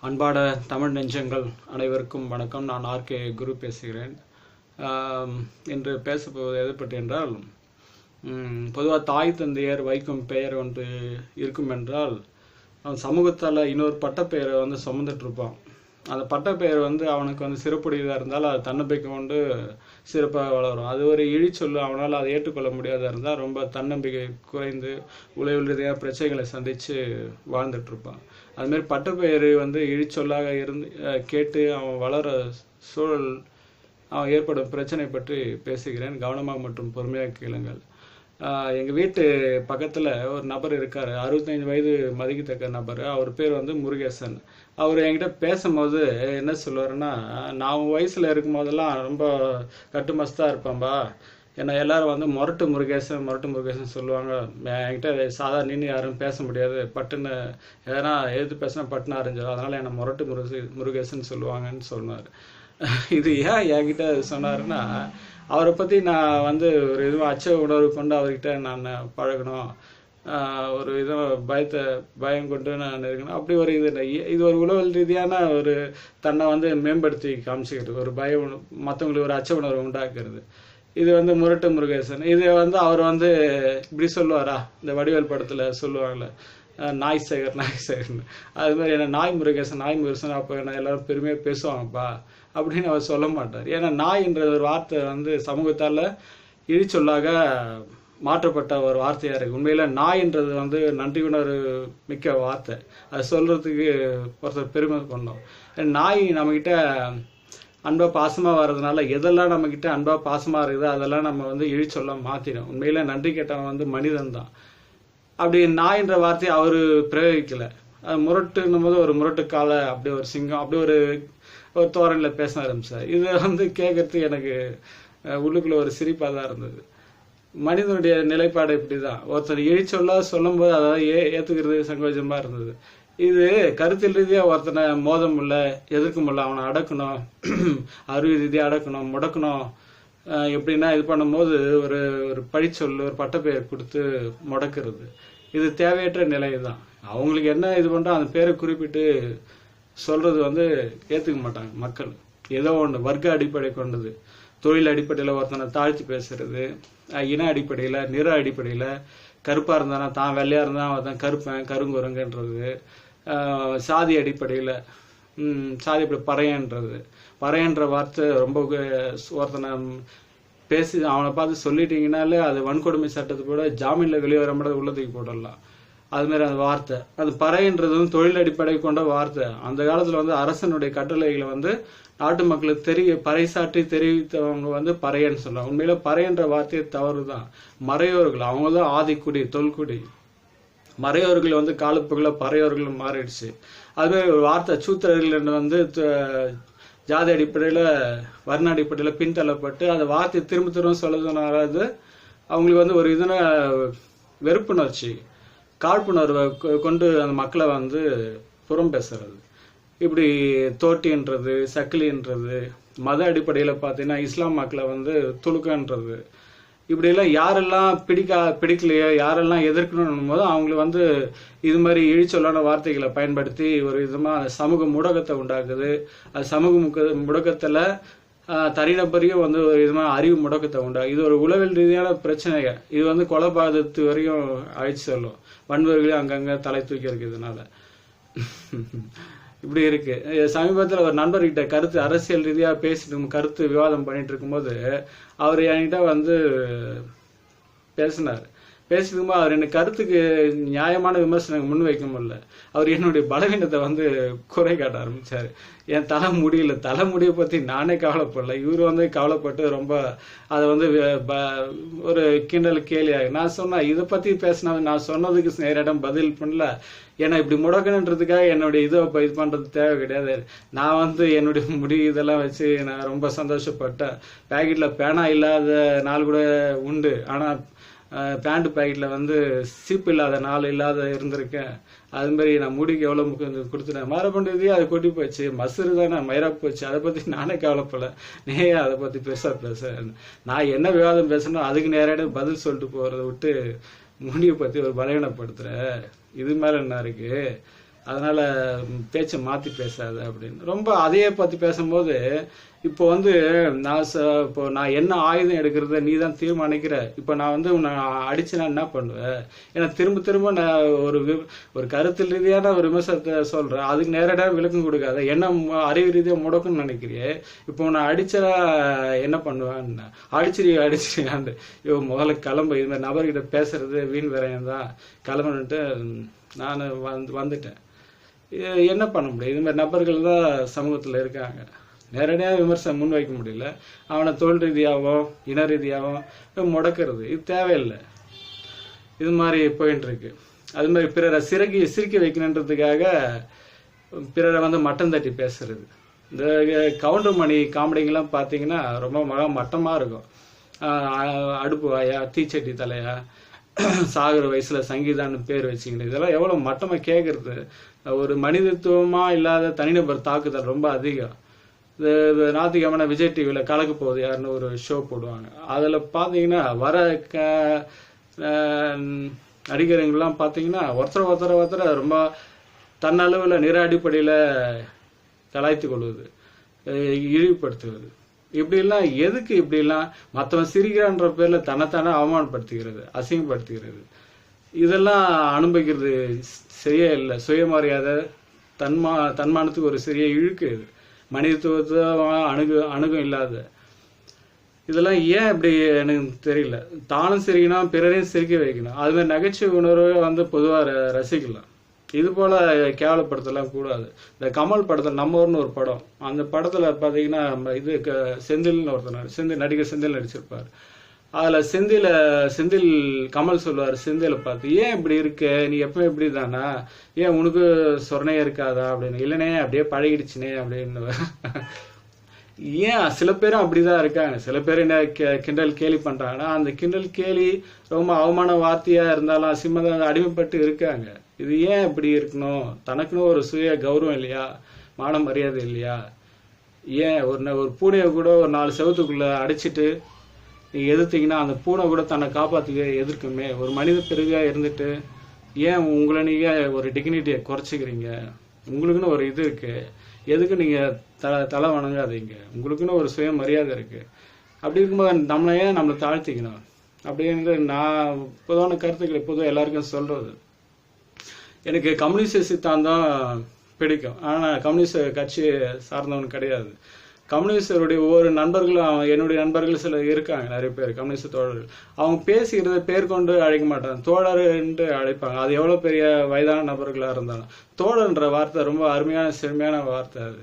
அன்பான தமிழ் நெஞ்சங்கள் அனைவருக்கும் வணக்கம். நான் ஆர்கே குரு பேசுகிறேன். இன்று பேசப்போவது எதை பற்றி என்றால், பொதுவாக தாய் தந்தையர் வைக்கும் பெயர் ஒன்று இருக்கும் என்றால், அவன் சமூகத்தால் இன்னொரு பட்டப்பெயரை சுமந்துட்டு இருப்பான். அந்த பட்டப்பெயர் அவனுக்கு சிறப்புடையதாக இருந்தால் அது தன்னம்பிக்கை கொண்டு சிறப்பாக வளரும். அது ஒரு இழிச்சொல்லு, அவனால் அதை ஏற்றுக்கொள்ள முடியாத இருந்தால் ரொம்ப தன்னம்பிக்கை குறைந்து உளவியல் ரீதியாக பிரச்சனைகளை சந்தித்து வாழ்ந்துட்டுருப்பான். அதுமாரி பட்டப்பெயர் இழிச்சொல்லாக இருந்து கேட்டு அவன் வளர சூழல் அவன் ஏற்படும் பிரச்சனை பற்றி பேசுகிறேன். கவனமாக மற்றும் பொறுமையாக கேளுங்கள். எங்கள் வீட்டு பக்கத்தில் ஒரு நபர் இருக்கார், 65 வயது மதிக்கத்தக்க நபர். அவர் பேர் முருகேசன். அவர் என்கிட்ட பேசும்போது என்ன சொல்லுவாருன்னா, நான் வயசில் இருக்கும் போதெல்லாம் ரொம்ப கட்டுமஸ்தாக இருப்பேன்பா, ஏன்னா எல்லாரும் முரட்டு முருகேசன் சொல்லுவாங்க. என்கிட்ட சாதாரண நின்று யாரும் பேச முடியாது, பட்டுன்னு எதனா எதிர்த்து பேசினா பட்டுன்னு அறிஞ்சிடும், அதனால் என்னை முரட்டு முருகேசன் சொல்லுவாங்கன்னு சொன்னார். இது ஏன் என்கிட்ட சொன்னாருன்னா, அவரை பற்றி நான் ஒரு இதுவும் அச்ச உணர்வு கொண்டு அவர்கிட்ட நான் பழகணும், ஒரு பயம் கொண்டு நான் இருக்கணும். அப்படி ஒரு இது ஒரு உளவியல் ரீதியான ஒரு தன்னை மேம்படுத்தி காமிச்சிக்கிறது, ஒரு மற்றவங்களுக்கு ஒரு அச்ச உணர்வு உண்டாக்குறது. இது முரட்டு முருகேசன். இது அவர் இப்படி சொல்லுவாரா, இந்த வடிவேல் படத்தில் சொல்லுவாங்கள்ல, நாய் சேகர்னு, அது மாதிரி என்ன நாய் முருகேசன். அப்போ என்ன எல்லாரும் பெருமையாக பேசுவாங்கப்பா அப்படின்னு அவர் சொல்ல மாட்டார். ஏன்னா நாய்ன்ற ஒரு வார்த்தை சமூகத்தால் இழிச்சொல்லாக மாற்றப்பட்ட ஒரு வார்த்தையாக இருக்குது. உண்மையில் நாய்ன்றது நன்றி உணர்வு மிக்க வார்த்தை. அது சொல்கிறதுக்கு ஒருத்தர் பெருமை கொண்டோம். நாய் நம்மக்கிட்ட அன்பாக பாசமாக வர்றதுனால எதெல்லாம் நம்மக்கிட்ட அன்பாக பாசமாக இருக்குதோ அதெல்லாம் நம்ம இழிச்சொல்ல மாற்றிடும். உண்மையில் நன்றி கேட்டவன் மனிதன் தான். அப்படி நாயின்ற வார்த்தையை அவர் பிரயோகிக்கலை. அது முரட்டுன்னும் போது ஒரு முரட்டு காலை, அப்படி ஒரு சிங்கம், அப்படி ஒரு தோரணில் பேச ஆரம்பிச்சார். இது கேட்கறதுக்கு எனக்கு உள்ளுக்குள்ள ஒரு சிரிப்பாக தான் இருந்தது. மனிதனுடைய நிலைப்பாடு இப்படி தான். ஒருத்தர் இழிச்சொல்லா சொல்லும் போது அதாவது ஏற்றுக்கிறது சங்கோஜமாக இருந்தது. இது கருத்தியல் ரீதியாக ஒருத்தனை மோத முடியல, எதிர்க்க முடியல, அவனை அடக்கணும், அறிவு ரீதியாக அடக்கணும், முடக்கணும். எப்படின்னா இது பண்ணும்போது ஒரு ஒரு பழிச்சொல், ஒரு பட்டப்பெயர் கொடுத்து முடக்கிறது, இது தேவையற்ற நிலை தான். அவங்களுக்கு என்ன இது பண்ணுறோம் அந்த பேரை குறிப்பிட்டு சொல்றது ஏற்றுக்க மாட்டாங்க மக்கள். ஏதோ ஒன்று வர்க்க அடிப்படை கொண்டது, தொழில் அடிப்படையில் ஒருத்தனை தாழ்த்தி பேசுறது, இன அடிப்படையில், நிற அடிப்படையில், கருப்பாக இருந்தானா தான் வெள்ளையாக இருந்தால் ஒருத்தன் கருப்பேன் கருங்குரங்குன்றது, சாதி அடிப்படையில், சாதி அப்படி பறையன்ற வார்த்தை ரொம்ப ஒருத்தனை பேசி அவனை பார்த்து சொல்லிட்டீங்கனாலே அது வன்கொடுமை சட்டத்தை கூட ஜாமீனில் வெளியே வர முடியாது, உள்ளதுக்கு போடலாம். அதுமாரி அந்த வார்த்தை, அது பறைன்றது தொழில் அடிப்படை கொண்ட வார்த்தை. அந்த காலத்தில் அரசனுடைய கட்டளைகளை நாட்டு மக்களுக்கு பறைசாற்றி தெரிவித்தவங்க பறையன்னு சொல்லுவாங்க. உண்மையில பறையன்ற வார்த்தையை தவறு தான். மறையோர்கள் அவங்க தான் ஆதிக்குடி, தொல்குடி. மறையோர்கள் காலப்புகளை பறையோர்கள் மாறிடுச்சு. அதுவே ஒரு வார்த்தை சூத்திரர்கள் ஜாதி அடிப்படையில், வர்ண அடிப்படையில் பின்தள்ளப்பட்டு அந்த வார்த்தையை திரும்ப சொல்லுறதுனால அவங்களுக்கு ஒரு இதுன வெறுப்புணர்ச்சி, காழ்ப்புணர்வை கொண்டு அந்த மக்களை புறம் பேசுறது. இப்படி தோட்டின்றது, சக்கிலின்றது, மத அடிப்படையில் பார்த்தீங்கன்னா இஸ்லாம் மக்களை துலுக்கன்றது, இப்படியெல்லாம் யாரெல்லாம் பிடிக்கலையோ, யாரெல்லாம் எதிர்க்கணும் போது அவங்களுக்கு இது மாதிரி இழிச்சொல்லான வார்த்தைகளை பயன்படுத்தி ஒரு விதமாக சமூக முடக்கத்தை உண்டாக்குது. அது சமூக முடக்கத்தில் தனிநபரையும் ஒரு விதமாக அறிவு முடக்கத்தை உண்டாகுது. இது ஒரு உளவியல் ரீதியான பிரச்சனைகள். இது கொலைபாதத்து வரையும் அழைச்சி செல்லும். வன்முறைகளையும் அங்கங்கே தலை தூக்கி இருக்கிறதுனால இப்படி இருக்கு. சமீபத்தில் ஒரு நண்பர்கிட்ட அரசியல் ரீதியாக பேசிட்டு கருத்து விவாதம் பண்ணிட்டு இருக்கும்போது அவர் என்கிட்ட பேசினார். பேசிக்கும்போது அவர் எனக்கு கருத்துக்கு நியாயமான விமர்சனம் முன் வைக்க முடியல. அவர் என்னுடைய பலவீனத்தை குறை காட்ட ஆரம்பிச்சாரு. என் தலைமுடியை பற்றி நானே கவலைப்படல, இவர் கவலைப்பட்டு ரொம்ப அதை ஒரு கிண்டல் கேலியாக நான் சொன்னேன். இதை பற்றி பேசினா நான் சொன்னதுக்கு நேரிடம் பதில் பண்ணல. ஏன்னா இப்படி முடக்கணுன்றதுக்காக என்னுடைய இதை இது பண்ணுறது தேவை கிடையாது. நான் என்னுடைய முடி இதெல்லாம் வச்சு நான் ரொம்ப சந்தோஷப்பட்டேன். பேக்கெட்டில் பேனா இல்லாத நாள் கூட உண்டு, ஆனால் பேண்ட் பேக்கெட்டில் சீப்பு இல்லாத நாள் இல்லாத இருந்திருக்கேன். அது மாதிரி நான் முடிக்கு எவ்வளோ முக்கியம் கொடுத்துட்டேன். மரபண்டதே அது கொட்டி போச்சு, மசுறு தானே மயிரா போச்சு, அதை பற்றி நானே கவலைப்படல, அதை பற்றி பேச நான் என்ன விவாதம் பேசணும் அதுக்கு நேராக பதில் சொல்லிட்டு போகிறத விட்டு முடியை பற்றி ஒரு பலவீனப்படுத்துகிற இது மேலே என்ன இருக்கு. அதனால பேச்சை மாத்தி பேசாத அப்படின்னு ரொம்ப அதையே பத்தி பேசும்போது, இப்போ வந்து இப்போ நான் என்ன ஆயுதம் எடுக்கிறத நீ தான் தீர்மானிக்கிற. இப்போ நான் வந்து உன்னை அடிச்சுனா என்ன பண்ணுவேன்? ஏன்னா திரும்ப திரும்ப நான் ஒரு கருத்து ரீதியான ஒரு விமர்சனத்தை சொல்றேன், அதுக்கு நேரடியாக விளக்கம் கொடுக்காத, என்ன அறிவு ரீதியாக முடக்கும்னு நினைக்கிறியே. இப்போ நான் அடிச்சா என்ன பண்ணுவேன்? அடிச்சிருக்காண்டு முதல்ல கிளம்பு, இந்த நபர்கிட்ட பேசுறது வீண் விரயம் தான், கிளம்புன்னுட்டு நான் வந்துட்டேன். என்ன பண்ண முடியும்? இது மாதிரி நபர்கள் தான் சமூகத்தில் இருக்காங்க. நேரடியாக விமர்சனம் முன்வைக்க முடியல, அவனை தொழில் ரீதியாகவும் இன ரீதியாகவும் முடக்கிறது இது தேவையில்லை. இது மாதிரி போயிட்டு இருக்கு. அது மாதிரி பிறரை சிரிக்க வைக்கணுன்றதுக்காக பிறரை வந்து மட்டம் தட்டி பேசுறது. இந்த கவுண்டர் மணி காமெடிங்கெல்லாம் பார்த்தீங்கன்னா ரொம்ப மட்டமாக இருக்கும். அடுப்பு வாயா, தீச்சட்டி தலையா, சாகுற வயசுல சங்கீதான்னு பேர் வச்சுக்கணும், இதெல்லாம் எவ்வளவு மட்டமா கேட்கறது. ஒரு மனிதத்துவமா இல்லாத தனிநபர் தாக்குதல் ரொம்ப அதிகம். ஞாயிற்றுக்கிழமை விஜய் டிவியில கலக்க போகுது யாருன்னு ஒரு ஷோ போடுவாங்க. அதுல பாத்தீங்கன்னா வர நடிகர்கள்லாம் பாத்தீங்கன்னா ஒருத்தர ரொம்ப தன்னளவுல நிற அடிப்படையில கலாய்த்து கொள்வது, இழிவுபடுத்துவது, இப்படிலாம் எதுக்கு? இப்படிலாம் மற்றவன் சிரிக்கிறான்ற பேர்ல தன்னைத்தானே அவமானப்படுத்துகிறது, அசிங்கப்படுத்துகிறது, இதெல்லாம் அனுபவிக்கிறது சரியா இல்லை. சுயமரியாதை தன்மானத்துக்கு ஒரு சிறிய இழுக்கு, இது மனிதத்துவத்தை அணுகம் இல்லாத இதெல்லாம் ஏன் இப்படி எனக்கு தெரியல. தானும் சிரிக்கணும், பிறரையும் சிரிக்க வைக்கணும். அது மாதிரி நகைச்சுவை உணர்வை வந்து பொதுவாக ரசிக்கலாம். இது போல கேவலப்படுத்தலாம் கூடாது. இந்த கமல் படத்துல நம்மூர்னு ஒரு படம், அந்த படத்துல பாத்தீங்கன்னா இது செந்தில்னு ஒருத்தர் நடிகர் செந்தில் நடிச்சிருப்பாரு. அதுல செந்தில் கமல் சொல்லுவாரு செந்தில பார்த்து, ஏன் இப்படி இருக்க, நீ எப்பவும் இப்படி தானா, ஏன் உனக்கு சொரணையே இருக்காதா அப்படின்னு. இல்லைனே அப்படியே பழகிடுச்சுனே அப்படின்னு. ஏன் சில பேரும் அப்படிதான் இருக்காங்க. சில பேர் என்ன கிண்டல் கேலி பண்றாங்கன்னா, அந்த கிண்டல் கேலி ரொம்ப அவமான வார்த்தையா இருந்தாலும் அசிம்மதான் அடிமைப்பட்டு இருக்காங்க. இது ஏன் இப்படி இருக்கணும்? தனக்குன்னு ஒரு சுய கௌரவம் இல்லையா? மான மரியாதை இல்லையா? ஏன் ஒரு பூனையை கூட ஒரு 4 செவத்துக்குள்ள அடிச்சுட்டு நீங்க எதிர்த்தீங்கன்னா அந்த பூனை கூட தன்னை காப்பாத்திக்க எதிர்க்குமே. ஒரு மனித பிறவியா இருந்துட்டு ஏன் உங்களை நீங்க ஒரு டிக்னிட்டியை குறைச்சிக்கிறீங்க? உங்களுக்குன்னு ஒரு இது இருக்கு, எதுக்கு நீங்க தலை வணங்காதீங்க? உங்களுக்குன்னு ஒரு சுய மரியாதை இருக்கு. அப்படி இருக்கும்போது நம்மளை தாழ்த்திக்கணும் அப்படின்னு நான் பொதுவான கருத்துக்களை பொதுவாக எல்லாருக்கும் சொல்றது. எனக்கு கம்யூனிஸ்ட் சித்தாந்தம் பிடிக்கும், ஆனால் கம்யூனிஸ்ட் கட்சி சார்ந்தவன் கிடையாது. கம்யூனிஸ்டருடைய ஒவ்வொரு நண்பர்களும், என்னுடைய நண்பர்கள் சில இருக்காங்க, நிறைய பேர் கம்யூனிஸ்ட் தோழர்கள். அவங்க பேசுகிறத பேர் கொண்டு அழைக்க மாட்டாங்க, தோழர் என்று அழைப்பாங்க. அது எவ்வளவு பெரிய வயதான நபர்களா இருந்தாலும் தோழர்ன்ற வார்த்தை ரொம்ப அருமையான செழுமையான வார்த்தை. அது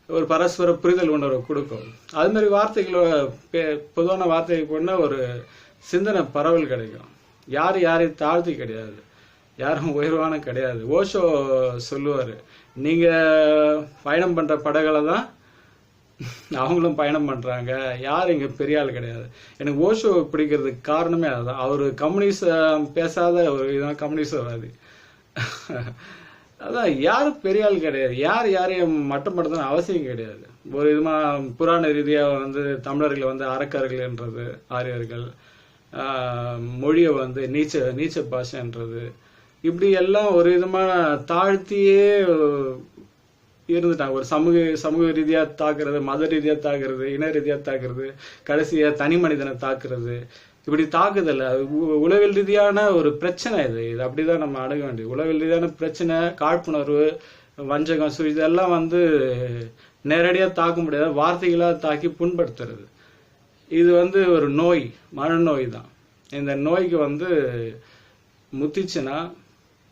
ஒரு பரஸ்பர புரிதல் உணர்வை கொடுக்கும். அது மாதிரி வார்த்தைகளை பொதுவான வார்த்தைக்கு போனா ஒரு சிந்தனை பரவல் கிடைக்கும். யாரையும் தாழ்த்தி கிடையாது, யாரும் உயர்வான கிடையாது. ஓஷோ சொல்லுவாரு, நீங்க பயணம் பண்ற படகளை தான் அவங்களும் பயணம் பண்றாங்க, யாரும் இங்க பெரிய ஆள் கிடையாது. எனக்கு ஓஷோ பிடிக்கிறதுக்கு காரணமே அதுதான். அவரு கம்யூனிஸ்ட் பேசாத ஒரு இதான் கம்யூனிஸ்டவாதி. அதான் யாரும் பெரிய ஆள் கிடையாது, யாரையும் மட்டப்படுத்தணும் அவசியம் கிடையாது. ஒரு விதமா புராண ரீதியா வந்து தமிழர்களை வந்து அரக்கர்கள் என்றது, ஆரியர்கள், மொழியை வந்து நீச்ச பாஷைன்றது, இப்படி எல்லாம் ஒரு விதமான தாழ்த்தியே இருந்துட்டாங்க. ஒரு சமூக ரீதியா தாக்குறது, மத ரீதியா தாக்குறது, இன ரீதியா தாக்குறது, கடைசியா தனி மனிதனை தாக்குறது, இப்படி தாக்குதல் உளவியல் ரீதியான ஒரு பிரச்சனை. இது அப்படிதான் நம்ம அணுக வேண்டியது. உளவியல் ரீதியான பிரச்சனை, காழ்ப்புணர்வு, வஞ்சகம், இதெல்லாம் வந்து நேரடியா தாக்க முடியாத வார்த்தைகளா தாக்கி புண்படுத்துறது. இது வந்து ஒரு நோய், மனநோய் தான். இந்த நோய்க்கு வந்து முத்திச்சுன்னா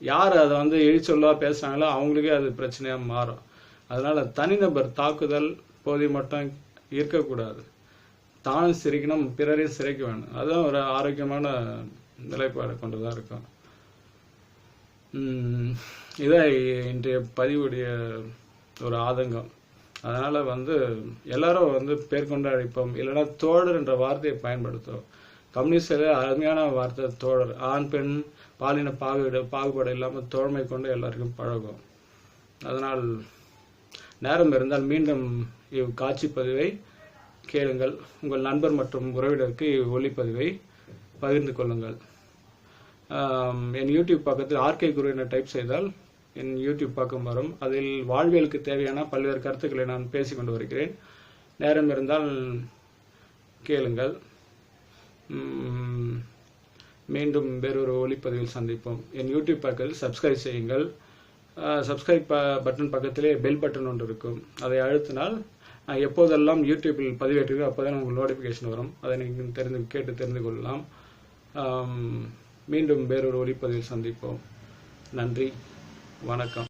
யார் அதை வந்து இழிச்சொல்லா பேசுறாங்களோ அவங்களுக்கே அது பிரச்சனையா மாறும். அதனால தனிநபர் தாக்குதல் போதை மட்டும் இருக்கக்கூடாது. தானும் சிரிக்கணும், பிறரையும் சிரிக்க வேணும். அதுதான் ஒரு ஆரோக்கியமான நிலைப்பாடு கொண்டுதான் இருக்கும். இதான் இன்றைய பதிவுடைய ஒரு ஆதங்கம். அதனால வந்து எல்லாரும் வந்து பேர் கொண்டு அழைப்போம், இல்லைன்னா தோழர் என்ற வார்த்தையை பயன்படுத்தும். கம்யூனிஸ்டில் அருமையான வார்த்தை தோழர். ஆண் பெண் பாலின பாகுபாடு இல்லாமல் தோழமை கொண்டு எல்லாருக்கும் பழகும். அதனால் நேரம் இருந்தால் மீண்டும் இக்காட்சி பதிவை கேளுங்கள். உங்கள் நண்பர் மற்றும் உறவினருக்கு ஒளிப்பதிவை பகிர்ந்து கொள்ளுங்கள். என் யூடியூப் பக்கத்தில் ஆர்கே குரு என டைப் செய்தால் என் யூடியூப் பக்கம் வரும். அதில் வாழ்வியலுக்கு தேவையான பல்வேறு கருத்துக்களை நான் பேசிக்கொண்டு வருகிறேன். நேரம் இருந்தால் கேளுங்கள். மீண்டும் வேறொரு ஒளிப்பதிவில் சந்திப்போம். என் யூடியூப் பக்கத்தில் சப்ஸ்கிரைப் செய்யுங்கள். சப்ஸ்கிரைப் பட்டன் பக்கத்திலே பெல் பட்டன் ஒன்று இருக்கும். அதை அழுத்தினால் நான் எப்போதெல்லாம் யூடியூப்பில் பதிவேற்றுகிறோம் அப்போதான் உங்களுக்கு நோட்டிஃபிகேஷன் வரும். அதை நீங்கள் கேட்டு தெரிந்து கொள்ளலாம். மீண்டும் வேறொரு ஒளிப்பதிவில் சந்திப்போம். நன்றி, வணக்கம்.